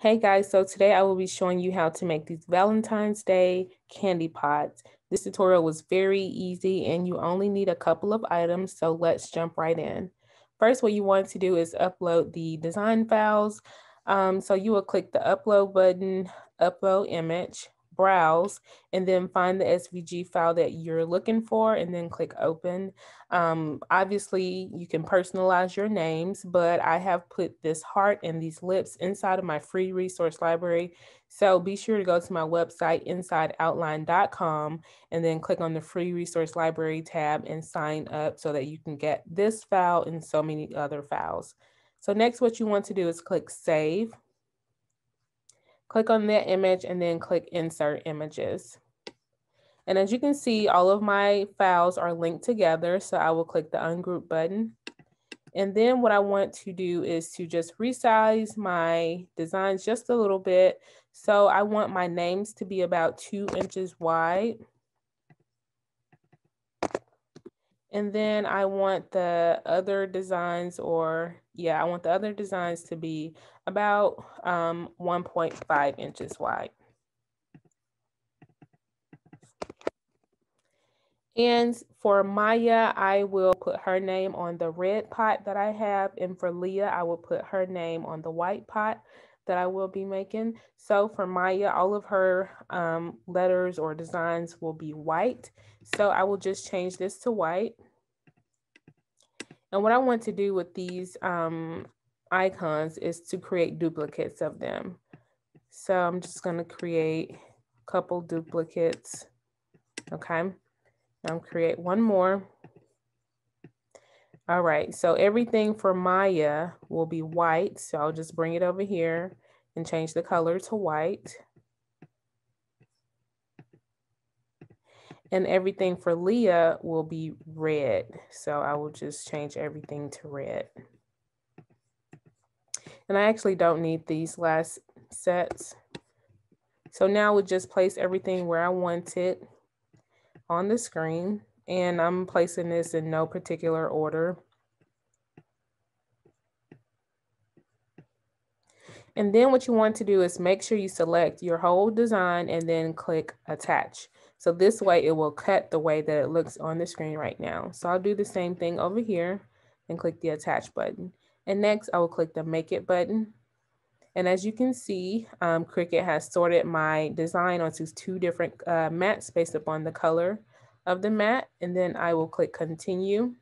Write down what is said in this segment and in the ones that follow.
Hey guys, so today I will be showing you how to make these Valentine's Day candy pots. This tutorial was very easy and you only need a couple of items, so let's jump right in. First, what you want to do is upload the design files. So you will click the upload button, upload image, browse, and then find the SVG file that you're looking for and then click open. Obviously you can personalize your names, but I have put this heart and these lips inside of my free resource library. So be sure to go to my website insideoutline.com and then click on the free resource library tab and sign up so that you can get this file and so many other files. So next, what you want to do is click save. Click on that image and then click insert images. And as you can see, all of my files are linked together. So I will click the ungroup button. And then what I want to do is to just resize my designs just a little bit. So I want my names to be about 2 inches wide. And then I want the other designs I want the other designs to be about 1.5 inches wide. And for Maya, I will put her name on the red pot that I have. And for Leah, I will put her name on the white pot that I will be making. So for Maya, all of her letters or designs will be white. So I will just change this to white. And what I want to do with these icons is to create duplicates of them. So I'm just going to create a couple duplicates. Okay. Now create one more. All right. So everything for Maya will be white. So I'll just bring it over here and change the color to white. And everything for Leah will be red. So I will just change everything to red. And I actually don't need these last sets. So now we'll just place everything where I want it on the screen. And I'm placing this in no particular order. And then what you want to do is make sure you select your whole design and then click attach. So this way it will cut the way that it looks on the screen right now. So I'll do the same thing over here and click the attach button. And next I will click the make it button. And as you can see, Cricut has sorted my design onto 2 different mats based upon the color of the mat. And then I will click continue.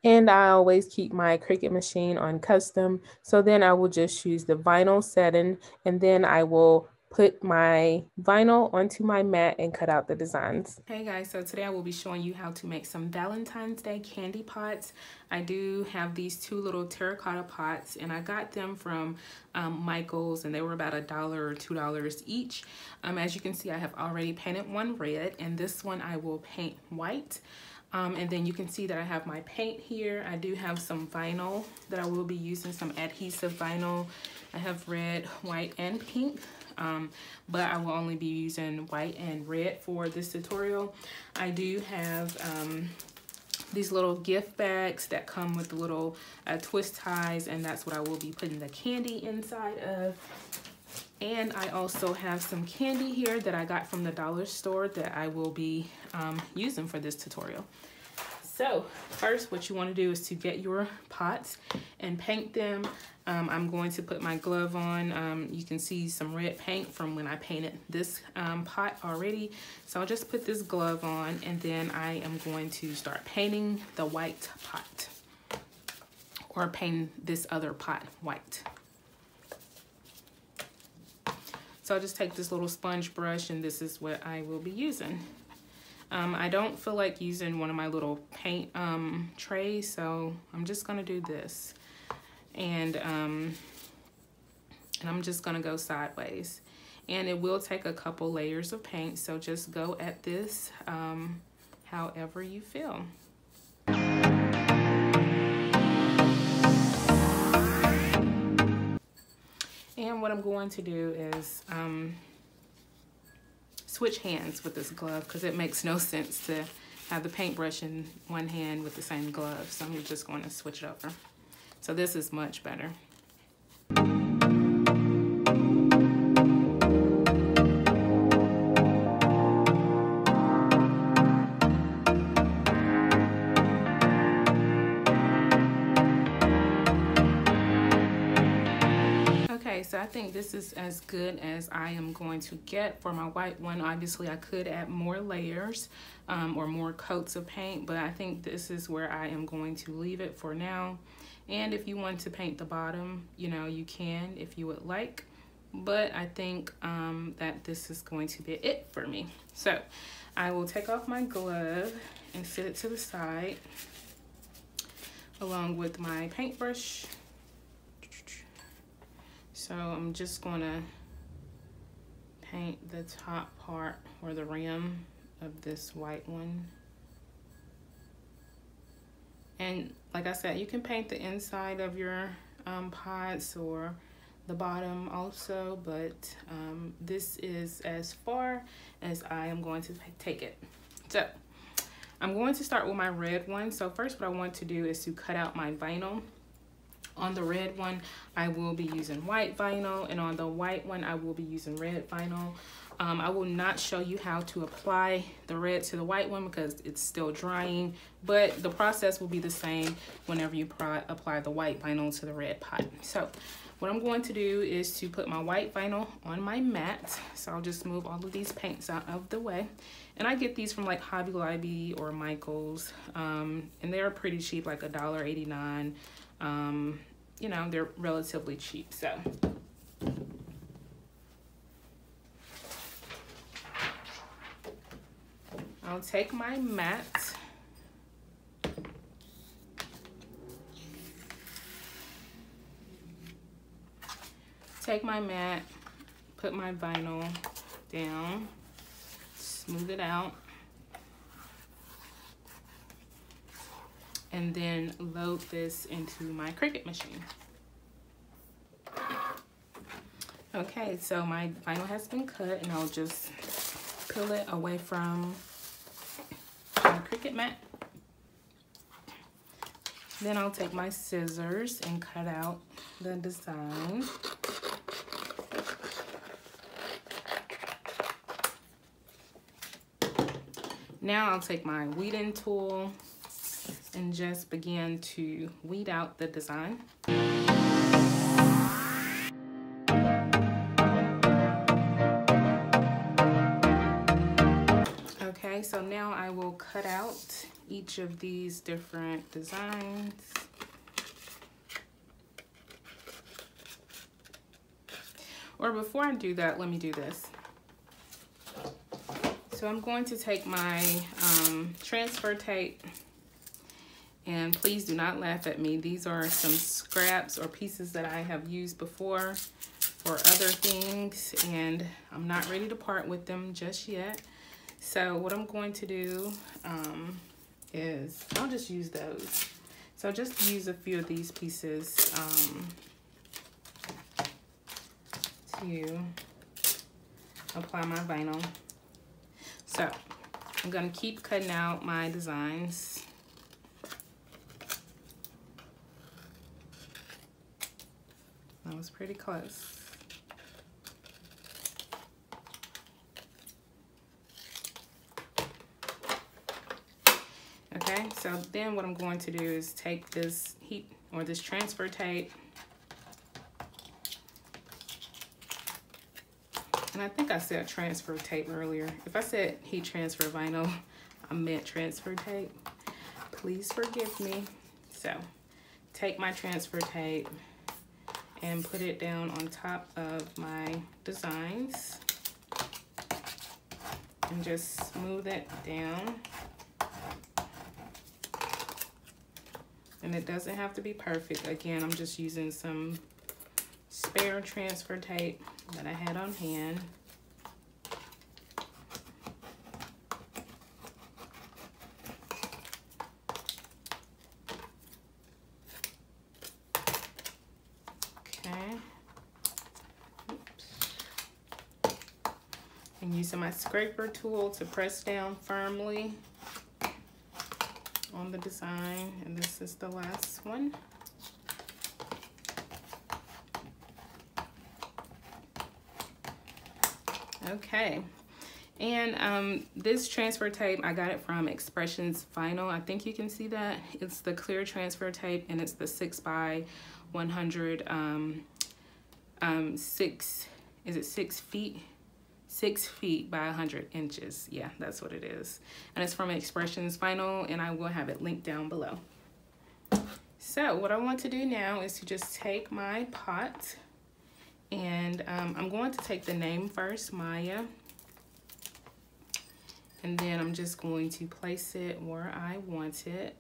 And I always keep my Cricut machine on custom. So then I will just choose the vinyl setting and then I will put my vinyl onto my mat and cut out the designs. Hey guys, so today I will be showing you how to make some Valentine's Day candy pots. I do have these 2 little terracotta pots and I got them from Michael's and they were about $1 or $2 each. As you can see, I have already painted one red and this one I will paint white. And then you can see that I have my paint here. I do have some vinyl that I will be using, some adhesive vinyl. I have red, white, and pink, but I will only be using white and red for this tutorial. I do have these little gift bags that come with the little twist ties, and that's what I will be putting the candy inside of. And I also have some candy here that I got from the dollar store that I will be using for this tutorial. So first, what you want to do is to get your pots and paint them. I'm going to put my glove on. You can see some red paint from when I painted this pot already. So I'll just put this glove on and then I am going to start painting the white pot or paint this other pot white. So I'll just take this little sponge brush and this is what I will be using. I don't feel like using one of my little paint trays, so I'm just gonna do this. And I'm just gonna go sideways. And it will take a couple layers of paint, so just go at this however you feel. And what I'm going to do is switch hands with this glove because it makes no sense to have the paintbrush in one hand with the same glove. So I'm just going to switch it over. So this is much better. Okay, so I think this is as good as I am going to get for my white one. Obviously, I could add more layers or more coats of paint, but I think this is where I am going to leave it for now. And if you want to paint the bottom, you know, you can if you would like. But I think that this is going to be it for me. So I will take off my glove and set it to the side along with my paintbrush. So I'm just gonna paint the top part or the rim of this white one. And like I said, you can paint the inside of your pots or the bottom also, but this is as far as I am going to take it. So I'm going to start with my red one. So first what I want to do is to cut out my vinyl. On the red one, I will be using white vinyl, and on the white one, I will be using red vinyl. I will not show you how to apply the red to the white one because it's still drying, but the process will be the same whenever you apply the white vinyl to the red pot. So what I'm going to do is to put my white vinyl on my mat. So I'll just move all of these paints out of the way. And I get these from like Hobby Lobby or Michael's, and they're pretty cheap, like $1.89. You know, they're relatively cheap. So I'll take my mat, put my vinyl down, smooth it out, and then load this into my Cricut machine. Okay, so my vinyl has been cut, and I'll just peel it away from my Cricut mat. Then I'll take my scissors and cut out the design. Now I'll take my weeding tool and just begin to weed out the design. Okay, so now I will cut out each of these different designs. Or before I do that, let me do this. So I'm going to take my transfer tape, and please do not laugh at me. These are some scraps or pieces that I have used before for other things, and I'm not ready to part with them just yet. So what I'm going to do is I'll just use those. So just use a few of these pieces to apply my vinyl. So I'm gonna keep cutting out my designs. That was pretty close. Okay, so then what I'm going to do is take this heat or this transfer tape, and I think I said transfer tape earlier. If I said heat transfer vinyl, I meant transfer tape. Please forgive me. So take my transfer tape and put it down on top of my designs and just smooth it down. And it doesn't have to be perfect. Again, I'm just using some spare transfer tape that I had on hand. Okay. Oops. And using my scraper tool to press down firmly on the design, and this is the last one. Okay, and this transfer tape, I got it from Expressions Vinyl. I think you can see that. It's the clear transfer tape, and it's the 6x100 is it 6 feet? 6 feet by 100 inches. Yeah, that's what it is. And it's from Expressions Vinyl, and I will have it linked down below. So what I want to do now is to just take my pot, and I'm going to take the name first, Maya. And then I'm just going to place it where I want it.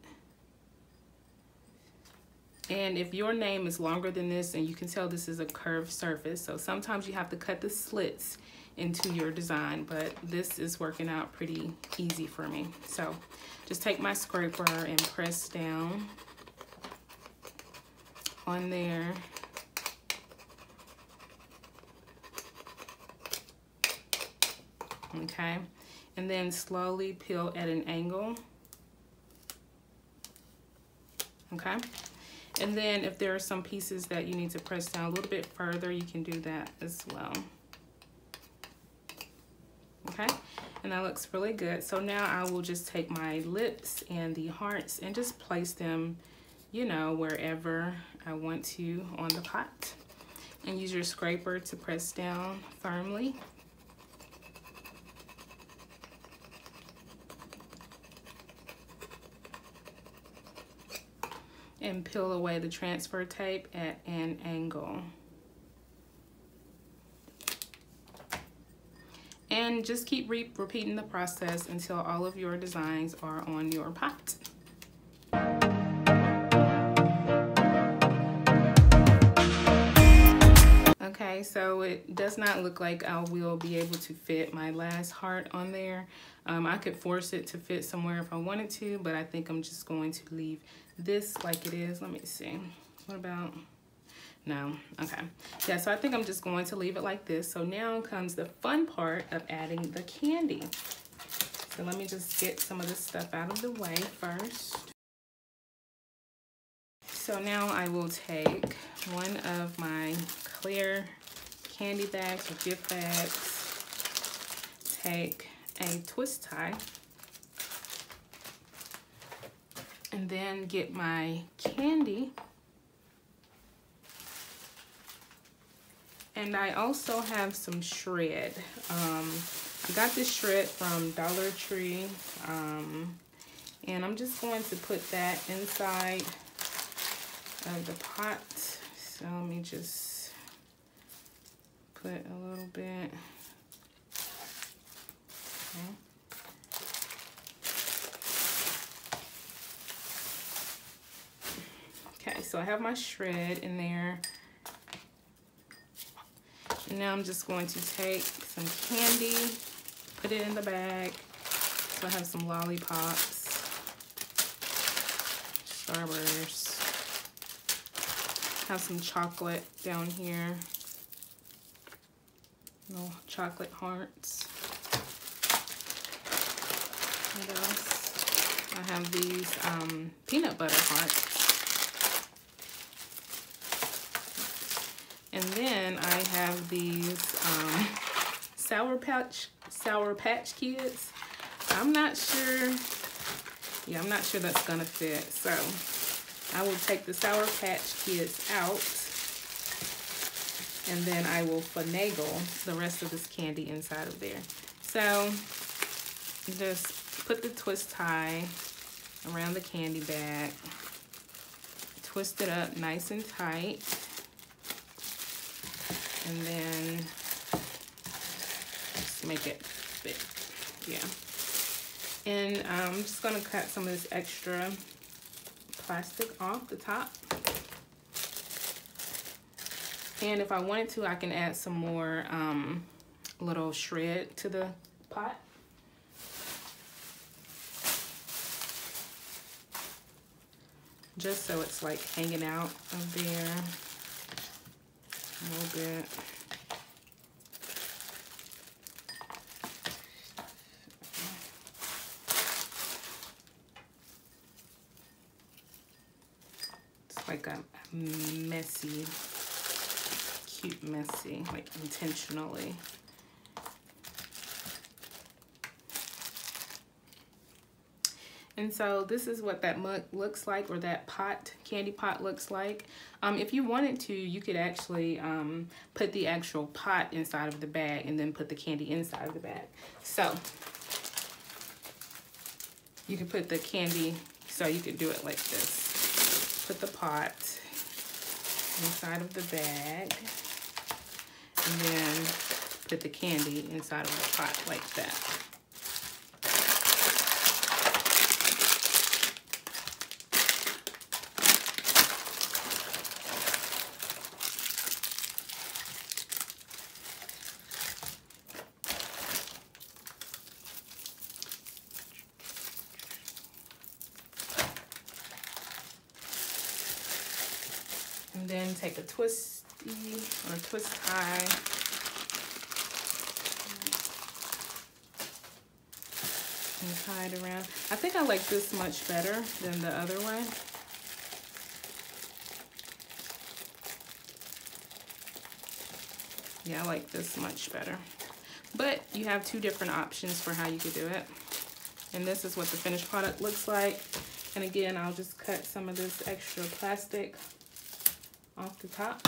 And if your name is longer than this, and you can tell this is a curved surface, so sometimes you have to cut the slits into your design, but this is working out pretty easy for me. So just take my scraper and press down on there. Okay, and then slowly peel at an angle. Okay. And then if there are some pieces that you need to press down a little bit further, you can do that as well. Okay, and that looks really good. So now I will just take my lips and the hearts and just place them, you know, wherever I want to on the pot. And use your scraper to press down firmly. And peel away the transfer tape at an angle. And just keep repeating the process until all of your designs are on your pot. Okay, so it does not look like I will be able to fit my last heart on there. I could force it to fit somewhere if I wanted to, but I think I'm just going to leave this like it is. Let me see. What about? No. Okay. Yeah, so I think I'm just going to leave it like this. So now comes the fun part of adding the candy. So let me just get some of this stuff out of the way first. So now I will take one of my clear candy bags or gift bags, take a twist tie, and then get my candy. And I also have some shred. I got this shred from Dollar Tree, and I'm just going to put that inside of the pot. So let me just put a little bit. Okay, so I have my shred in there. And now I'm just going to take some candy, put it in the bag. So I have some lollipops, Starburst, have some chocolate down here, little chocolate hearts. What else? I have these peanut butter hearts. And then I have these Sour Patch Kids. I'm not sure. Yeah, I'm not sure that's gonna fit. So I will take the Sour Patch Kids out, and then I will finagle the rest of this candy inside of there. So just put the twist tie around the candy bag, twist it up nice and tight, and then just make it fit. Yeah. And I'm just gonna cut some of this extra plastic off the top. And if I wanted to, I can add some more little shred to the pot. Just so it's like hanging out of there a little bit. It's like a messy, cute messy, like intentionally. And so this is what that mug looks like, or that pot, candy pot looks like. If you wanted to, you could actually put the actual pot inside of the bag and then put the candy inside of the bag. So you could put the candy, so you could do it like this. Put the pot inside of the bag and then put the candy inside of the pot like that. And then take a twisty or twist tie and tie it around. I think I like this much better than the other way. Yeah, I like this much better. But you have two different options for how you could do it. And this is what the finished product looks like. And again, I'll just cut some of this extra plastic off the top.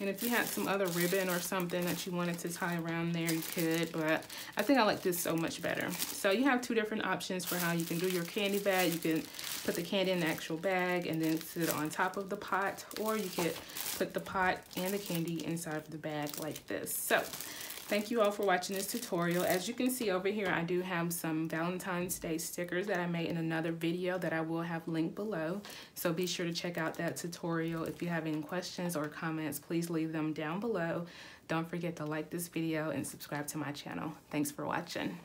And if you had some other ribbon or something that you wanted to tie around there, you could, but I think I like this so much better. So you have two different options for how you can do your candy bag. You can put the candy in the actual bag and then sit it on top of the pot, or you could put the pot and the candy inside of the bag like this. So thank you all for watching this tutorial. As you can see over here, I do have some Valentine's Day stickers that I made in another video that I will have linked below. So be sure to check out that tutorial. If you have any questions or comments, please leave them down below. Don't forget to like this video and subscribe to my channel. Thanks for watching.